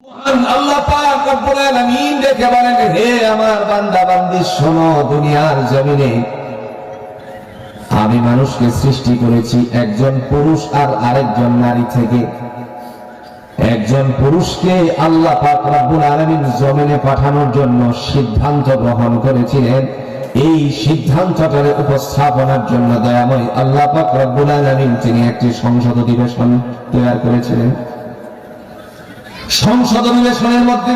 মহান আল্লাহ পাক রব্বুল আলামিন ডেকে বলেন, হে আমার বান্দা বান্দি শোনো, দুনিয়ার জমিনে আমি মানুষকে সৃষ্টি করেছি একজন পুরুষ আর আরেকজন নারী থেকে। একজন পুরুষকে আল্লাহ পাক রব্বুল আলামিন জমিনে পাঠানোর জন্য সিদ্ধান্ত গ্রহণ করেছিলেন। এই সিদ্ধান্তটার উপস্থাপনার জন্য দয়াময় আল্লাহ পাক রব্বুল আলামিন তিনি একটি সংসদ অধিবেশন তৈরি করেছিলেন। সংসদ অধিবেশনের মধ্যে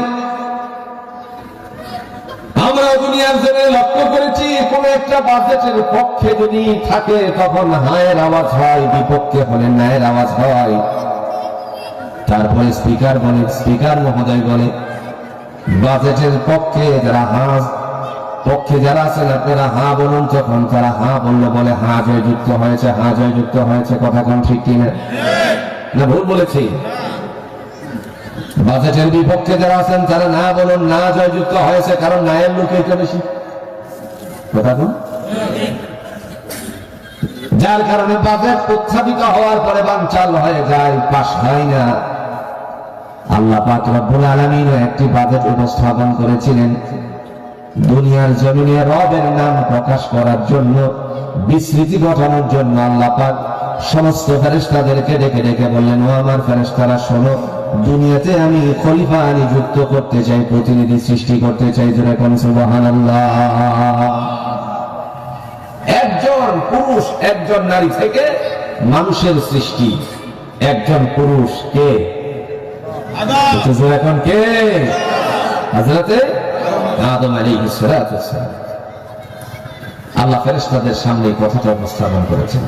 আমরা দুনিয়ার জন্য লক্ষ্য করেছি, কোন একটা বাজেটের পক্ষে যদি থাকে তখন হায়ের আওয়াজ হয়, বিপক্ষে হলে নায়ের আওয়াজ হয়। তারপরে স্পিকার বলে, স্পিকার মহোদয় বলে, বাজেটের পক্ষে যারা পক্ষে যারা আছেন আপনারা হ্যাঁ বলুন। তখন তারা হ্যাঁ বললো, বলে হ্যাঁ জয়যুক্ত হয়েছে, হ্যাঁ জয়যুক্ত হয়েছে। কথা কোন ঠিক কিনা? না ভুল বলেছি? বাজেটের বিপক্ষে যারা আছেন তারা না বলুন, না জয়যুক্ত হয়েছে, কারণ নায়ের লোক এটা বেশি। কথা কোন? যার কারণে বাজেট উত্থাপিত হওয়ার পরে বানচাল হয়ে যায়, পাস হয় না। আল্লাহ পাক রব্বুল আলামিন একটি বাজেট উপস্থাপন করেছিলেন দুনিয়ার জমিনে রবের নাম প্রকাশ করার জন্য, বিস্মৃতি ঘটানোর জন্য। আল্লাহ পাক সমস্ত ফেরেশতাদেরকে ডেকে ডেকে বললেন, ও আমার ফেরেশতারা শোনো, দুনিয়াতে আমি খলিফা নিযুক্ত করতে চাই, প্রতিনিধি সৃষ্টি করতে চাই। যেরকম সুবহানাল্লাহ, একজন পুরুষ একজন নারী থেকে মানুষের সৃষ্টি। একজন পুরুষ কে? এখন কে? হযরতে আদম আলাইহিস সালাতু ওয়াস সালাম। আল্লাহ ফেরেশতাদের সামনে কথাটা উপস্থাপন করেছেন।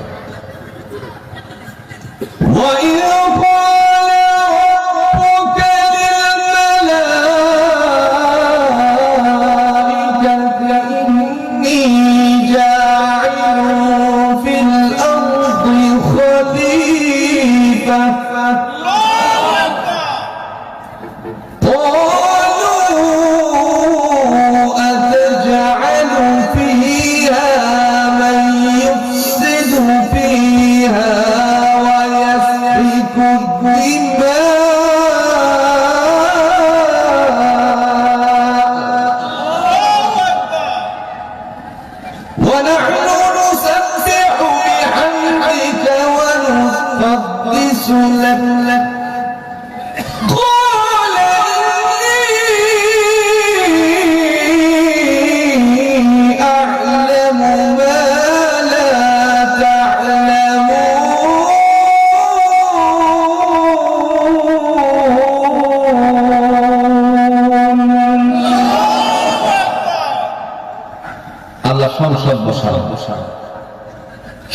সংসদ বসান,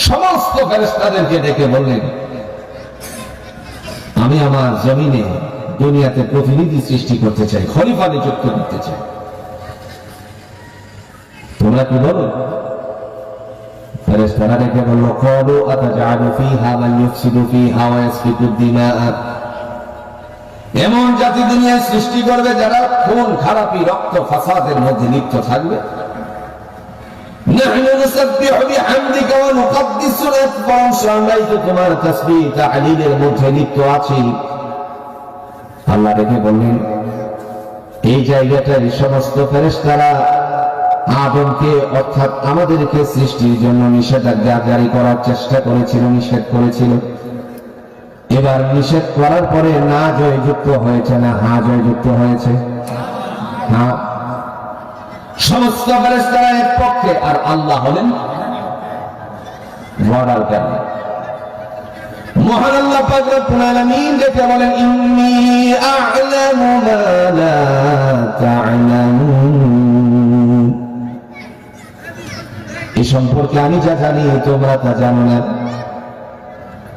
সমস্ত ফেরেশতাদেরকে ডেকে বললেন, আমি আমার জমিনে দুনিয়াতে প্রতিনিধি সৃষ্টি করতে চাই, খলিফা নিযুক্ত করতে চাই। তোমরা কি বলো? ফেরেশতারা ডেকে বলল, ক্বালু আতাজআলু ফীহা মান ইউফসিদু ফীহা ওয়া ইয়াসফিকু দিমাআ। এমন জাতি দুনিয়ায় সৃষ্টি করবে যারা খুন খারাপি, রক্ত ফাসাদের মধ্যে লিপ্ত থাকবে। নাহনু নুসাব্বিহু বিহামদিকা ওয়া নুকদ্দিসু লাক, আমরাই তো তোমার তাসবিহ তাহলিলের মধ্যে লিপ্ত আছি। আল্লাহ ডেকে বললেন, এই জায়গাটার সমস্ত ফেরেশতারা আদমকে অর্থাৎ আমাদেরকে সৃষ্টির জন্য নিষেধাজ্ঞা জারি করার চেষ্টা করেছিল, নিষেধ করেছিল। এবার নিষেধ করার পরে না জয়যুক্ত হয়েছে, না হ্যাঁ জয়যুক্ত হয়েছে। হ্যাঁ, সমস্ত ফেরেশতারা এক পক্ষে, আর আল্লাহ হলেন মরাল কেন? মহান আল্লাহ পাক রব্বুল আলামিন দেখে বলেন, ইন্নী আ'লামু মা লা তা'লামুন। এই সম্পর্কে আমি যা জানি তোমরা তা জানো না।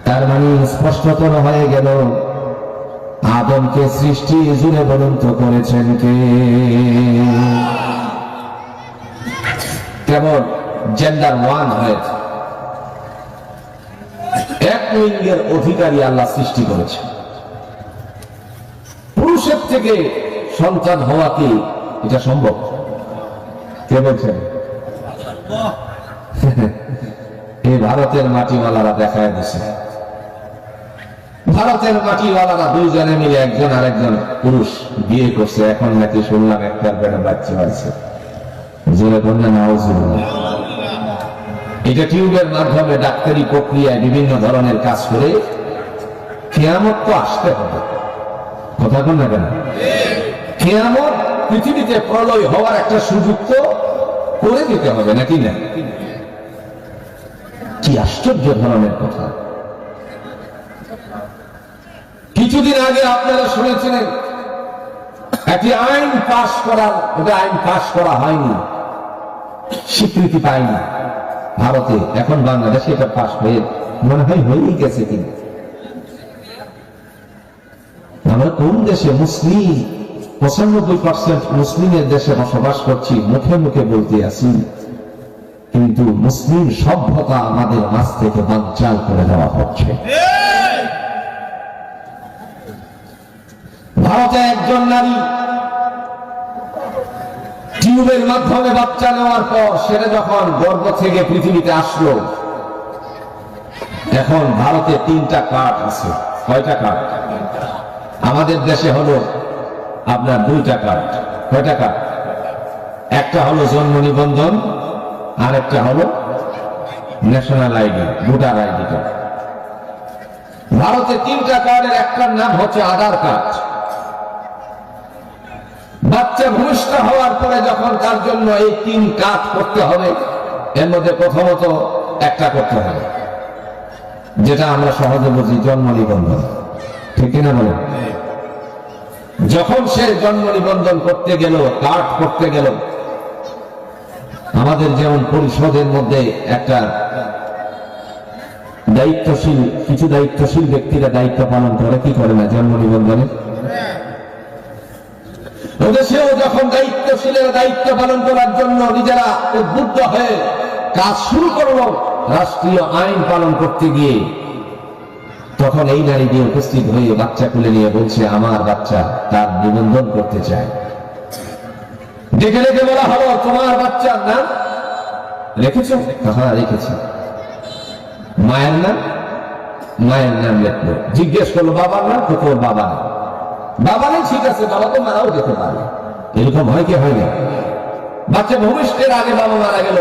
তার মানে স্পষ্টতর হয়ে গেল, আদমকে সৃষ্টি জুড়ে বলুন তো করেছেন কে? কেবল জেন্ডার ওয়ান হয়েছে, এক লিঙ্গের অধিকারী আল্লাহ সৃষ্টি করেছে। পুরুষের থেকে সন্তান হওয়া কি এটা সম্ভব? কে বলছেন? এই ভারতের মাটিওয়ালারা দেখায় দিছে ভারতের মাটিওয়ালারা দুইজনে মিলে একজন আরেকজন পুরুষ বিয়ে করছে, এখন নাকি শুনলাম একটা বাচ্চা হয়েছে। জোরে বললে নাউজুবিল্লাহ। এটা টিউবের মাধ্যমে ডাক্তারি প্রক্রিয়ায় বিভিন্ন ধরনের কাজ করে কিয়ামত তো আসতে হবে। কথা কোন না কেন? কিয়ামত পৃথিবীতে প্রলয় হওয়ার একটা সুযোগ তো করে দিতে হবে নাকি না? কি আশ্চর্য ধরনের কথা। কিছুদিন আগে আপনারা শুনেছিলেন একটি আইন পাশ করার, ওটা আইন পাশ করা হয়নি, স্বীকৃতি পায়নি ভারতে। এখন বাংলাদেশে এটা পাশ হয়ে মনে হয় হয়েই গেছে। কিন্তু আমরা কোন দেশে? মুসলিম 95% মুসলিমের দেশে বসবাস করছি, মুখে মুখে বলতে আছি, কিন্তু মুসলিম সভ্যতা আমাদের মাঝ থেকে বানচাল করে দেওয়া হচ্ছে। ভারতে একজন নারী টিউবের মাধ্যমে বাচ্চা নেওয়ার পর সেটা যখন গর্ভ থেকে পৃথিবীতে আসলো, এখন ভারতে 3টা কার্ড আছে। কয়টা কার্ড? আমাদের দেশে হলো আপনার 2টা কার্ড। কয়টা কার্ড? একটা হলো জন্ম নিবন্ধন, আর একটা হলো national ID, voter ID card. ভারতে 3টা কার্ডের একটার নাম হচ্ছে আধার কার্ড। বাচ্চা ভূমিষ্ঠ হওয়ার পরে যখন তার জন্য এই 3 কাজ করতে হবে, এর মধ্যে প্রথমত একটা করতে হবে, যেটা আমরা সহজে বুঝি, জন্ম নিবন্ধন। ঠিক কিনা বলেন? যখন সে জন্ম নিবন্ধন করতে গেল, কার্ড করতে গেল, আমাদের যেমন পরিষদের মধ্যে একটা দায়িত্বশীল, কিছু দায়িত্বশীল ব্যক্তিরা দায়িত্ব পালন করে, কি করে না জন্ম নিবন্ধনে? ওদেশেও যখন দায়িত্বশীলের দায়িত্ব পালন করার জন্য নিজেরা উদ্বুদ্ধ হয়ে কাজ শুরু করলো রাষ্ট্রীয় আইন পালন করতে গিয়ে, তখন এই নারী দিয়ে উপস্থিত হয়ে বাচ্চা তুলে নিয়ে বলছে আমার বাচ্চা, তার নিবন্ধন করতে চায়। ডেকে ডেকে বলা হলো তোমার বাচ্চার নাম রেখেছো? হ্যাঁ রেখেছি। মায়ের নাম? মায়ের নাম লিখলো। জিজ্ঞেস করলো বাবার নাম? তো তোর বাবা নাম। বাবা নেই, ঠিক আছে, বাবা তো মারাও যেতে পারে। এরকম হয় কি হয় না? বাচ্চা ভূমিষ্ঠের আগে বাবা মারা গেল,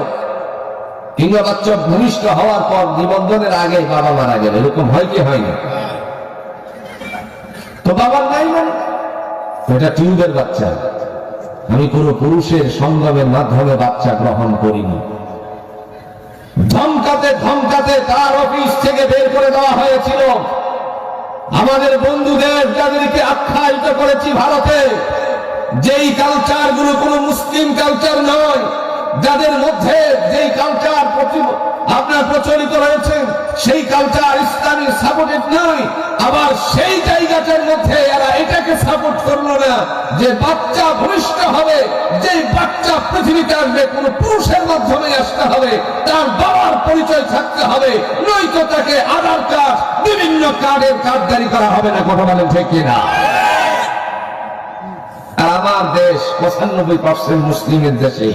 কিংবা বাচ্চা ভূমিষ্ঠ হওয়ার পর নিবন্ধনের আগে বাবা মারা গেল, এরকম হয় কি হয় না? তো বাবার নাই মানে এটা টিউবের বাচ্চা। আমি কোন পুরুষের সঙ্গমের মাধ্যমে বাচ্চা গ্রহণ করিনি। ধমকাতে ধমকাতে তার অফিস থেকে বের করে দেওয়া হয়েছিল। আমাদের বন্ধুদের যাদেরকে আখ্যায়িত করেছি ভারতে, যেই কালচার গুলো কোন মুসলিম কালচার নয়, যাদের মধ্যে যেই কালচার আপনার প্রচলিত রয়েছে, সেই কালচার ইসলামী সাপোর্টেড নয়। আবার সেই জায়গাটার মধ্যে এরা এটাকে সাপোর্ট করলো না যে বাচ্চা ভূমিষ্ঠ হবে, যে বাচ্চা পৃথিবীতে আসবে কোন পুরুষের মাধ্যমে আসতে হবে, তার বাবার পরিচয় থাকতে হবে, নয়তো তাকে আধার কার্ড, বিভিন্ন কার্ডের কার্ড জারি করা হবে না। কথা বলেন ঠিক কিনা? আর আমার দেশ 95% মুসলিমের দেশে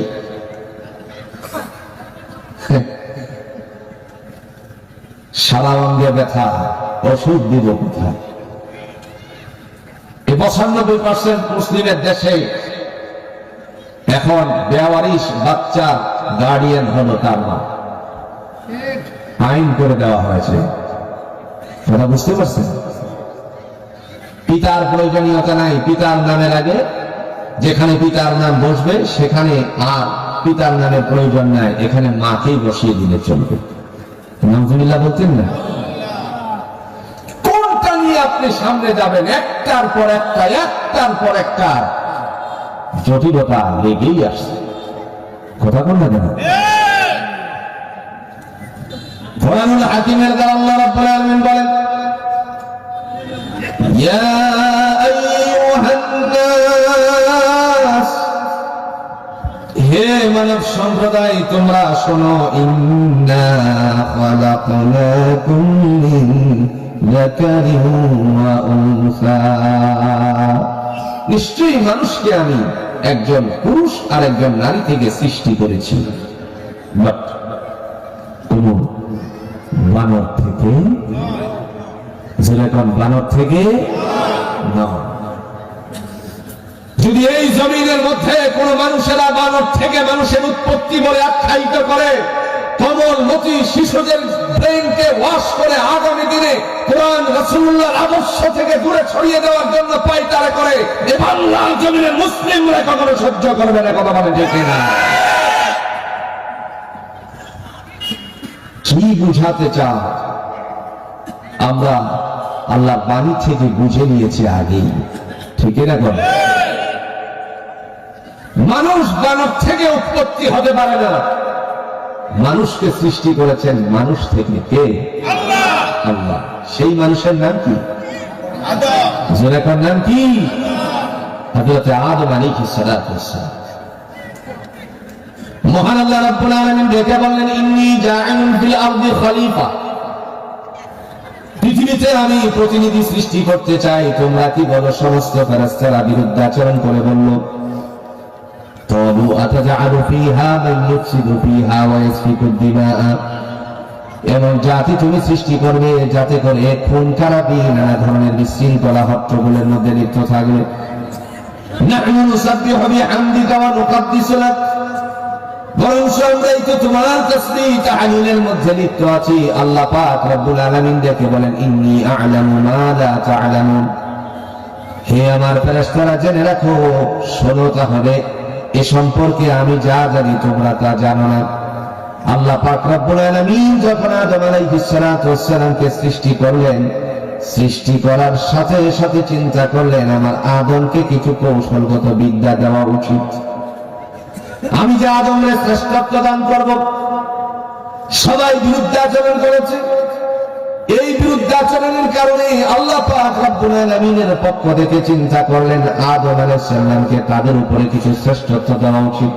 সারা অঙ্গে ব্যথা, ওষুধ দিব কোথায়? এই 95% মুসলিমের দেশে এখন বেওয়ারিশ বাচ্চা গার্ডিয়ান হলো তার মা। আইন করে দেওয়া হয়েছে। কথা বুঝতে পারছেন? পিতার প্রয়োজনীয়তা নাই। পিতার নামের আগে যেখানে পিতার নাম বসবে সেখানে আর পিতার নামের প্রয়োজন নাই, এখানে মাকেই বসিয়ে দিলে চলবে। নাউজুবিল্লাহ বলতেন না? কোনটা নিয়ে আপনি সামনে যাবেন? একটার পর একটা, একটার পর একটা জটিলতা লেগেই আসছে। কথা কোন না কেন? কোরআনুল হাকিমের দ্বারা আল্লাহ রাব্বুল আলামিন বলেন, ইয়া আইয়ুহান নাস, হে মানব সম্প্রদায় তোমরা শোনো, ইন্না খালাকনাকুম মিন যাকারিন ওয়া উনসা, নিশ্চয়ই মানুষকে আমি একজন পুরুষ আর একজন নারী থেকে সৃষ্টি করেছি, বাট কোন মানব থেকে যেরকম বানর থেকে না। যদি এই জমিনের মধ্যে কোন মানুষেরা বানর থেকে মানুষের উৎপত্তি বলে আখ্যায়িত করে, কমলমতি শিশুদের ব্রেনকে ওয়াশ করে আগামী দিনে কোরআন রাসূলুল্লাহর আদর্শ থেকে দূরে ছড়িয়ে দেওয়ার জন্য পায়তারা করে, এ বাংলার জমিনের মুসলিমরা কখনো সহ্য করবে না। কথা বলে ঠিক না? কি বুঝাতে চাও? আমরা আল্লাহর বাণী থেকে বুঝে নিয়েছি আগেই, ঠিক না? মানুষ বানর থেকে উৎপত্তি হতে পারে না। মানুষকে সৃষ্টি করেছেন মানুষ থেকে কে? আল্লাহ। সেই মানুষের নাম কি? আদম। নাম কি? হযরত আদম আলাইহিস সালাতু ওয়াস সালাম। মহান আল্লাহ রাব্বুল আলামিন ডেকে বললেন, ইন্নী জাইলুন ফিল আরদি খলিফা, পৃথিবীতে আমি প্রতিনিধি সৃষ্টি করতে চাই। তোমরা কি বলো? সমস্ত ফেরেশতারা বিরুদ্ধাচরণ করে বলল, قالوا أتجعل فيها من يفسد فيها ويسفك الدماء, এমন জাতি তুমি সৃষ্টি করবে যাতে করে খুন খারাপি, নানা ধরনের বিশৃঙ্খলা হট্টগোলের মধ্যে লিপ্ত থাকবে। নাহনু নুসাব্বিহু বিহামদিকা ওয়া নুকাদ্দিসু লাক, বরং আমরাই তো তোমার তাসবিহ তাহলিলের মধ্যে লিপ্ত আছি। আল্লাহ পাক রব্বুল আলামিন ডেকে বলেন, ইন্নী আ'লামু মা লা তা'লামুন, হে আমার ফেরেশতারা জেনে রাখো, শোনো তাহলে এ সম্পর্কে আমি যা জানি তোমরা তা জানো না। আল্লাহ পাক রব্বুল আলামিন যখন আদম আলাইহিস সালাতু ওয়াস সালামকে সৃষ্টি করলেন, সৃষ্টি করার সাথে সাথে চিন্তা করলেন আমার আদমকে কিছু কৌশলগত বিদ্যা দেওয়া উচিত। আমি যে আদমকে শ্রেষ্ঠত্ব দান করব। সবাই বিরুদ্ধাচরণ করেছে। এই বিরুদ্ধাচরণের কারণে আল্লাহ পাক রব্বুল আলামিনের পক্ষ থেকে চিন্তা করলেন আদম আলাইহিস সালামকে তাদের উপরে কিছু শ্রেষ্ঠত্ব দেওয়া উচিত।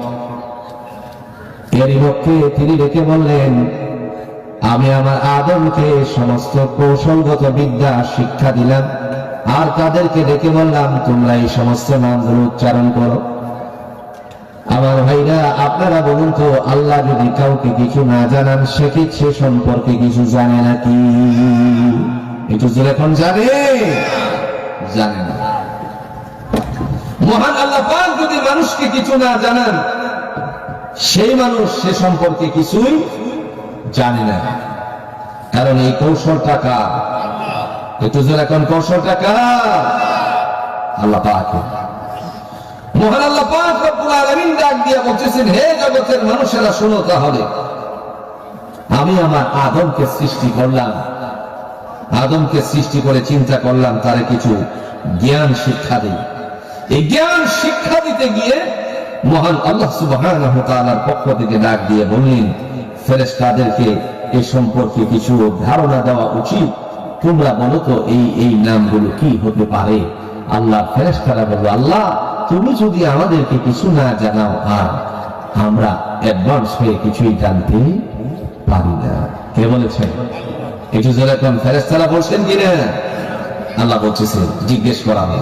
এরই লক্ষ্যে তিনি ডেকে বললেন, আমি আমার আদমকে সমস্ত কৌশলগত বিদ্যা শিক্ষা দিলাম, আর তাদেরকে ডেকে বললাম তোমরা এই সমস্ত নামগুলো উচ্চারণ করো। আমার ভাইরা, আপনারা বলুন তো, আল্লাহ যদি কাউকে কিছু না জানান, সে কি সে সম্পর্কে কিছু জানে নাকি? একটু যখন জানে না। মহান আল্লাহ পাক যদি মানুষকে কিছু না জানান, সেই মানুষ সে সম্পর্কে কিছুই জানে না। কারণ এই কৌশলটা কার? একটু যখন কৌশলটা কার? আল্লাহ পাক। মহান আল্লাহ পাক রব্বুল আলামিন ডাক দিয়ে বলতেছেন, হে জগতের মানুষেরা শোনো তাহলে, আমি আমার আদমকে সৃষ্টি করলাম, আদমকে সৃষ্টি করে চিন্তা করলাম তারে কিছু জ্ঞান শিক্ষা দিই। এই জ্ঞান শিক্ষা দিতে গিয়ে মহান আল্লাহ সুবহানাহু ওয়া তাআলার পক্ষ থেকে ডাক দিয়ে বললেন, ফেরেশতাদেরকে এই সম্পর্কে কিছু ধারণা দেওয়া উচিত। তোমরা বলো তো এই নামগুলো কি হতে পারে? আল্লাহ ফেরেশতারা বলল, আল্লাহ তুমি যদি আমাদেরকে কিছু না জানাও, আর আমরা অ্যাডভান্স হয়ে কিছুই জানতে পারি না। কে বলেছেন? একটু যেরকম ফেরেশতারা বলছেন কিনা? আল্লাহ বলতেছেন, জিজ্ঞেস করা হবে।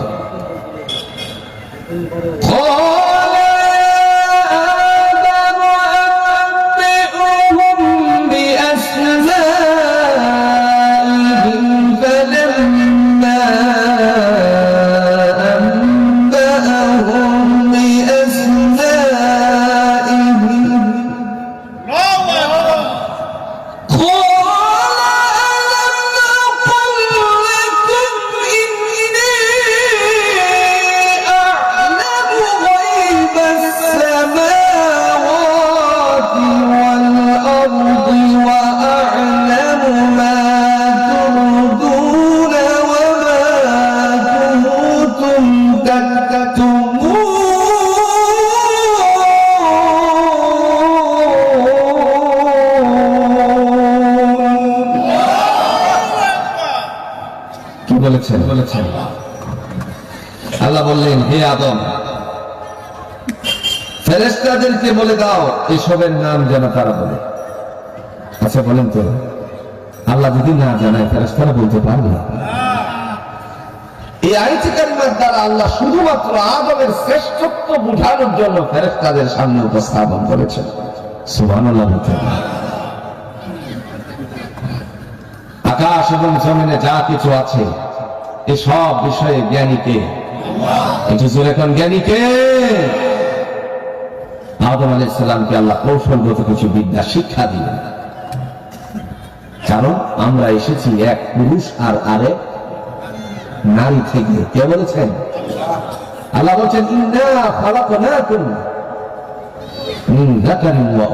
বলেছেন আল্লাহ বললেন, হে আদম, ফেরেশতাদেরকে বলে দাও এসবের নাম যেন তারা বলে। আচ্ছা বলেন তো, আল্লাহ যদি না জানায় ফেরেশতারা বলতে পারবে? এই আয়াতে কারিমার দ্বারা আল্লাহ শুধুমাত্র আদমের শ্রেষ্ঠত্ব বোঝানোর জন্য ফেরেশতাদের সামনে উপস্থাপন করেছেন। সুবহানাল্লাহ। আর আকাশ এবং জমিনে যা কিছু আছে এই সব বিষয়ে জ্ঞানীকে, একটু জোরে কোন জ্ঞানীকে? আদম আলাইহিস সালামকে আল্লাহ কৌশলগত কিছু বিদ্যা শিক্ষা দিলেন, কারণ আমরা এসেছি এক পুরুষ আর আরেক নারী থেকে। কে বলেছেন? আল্লাহ বলছেন ইন্না খালাকনাকুম মিন যাকারিন ওয়া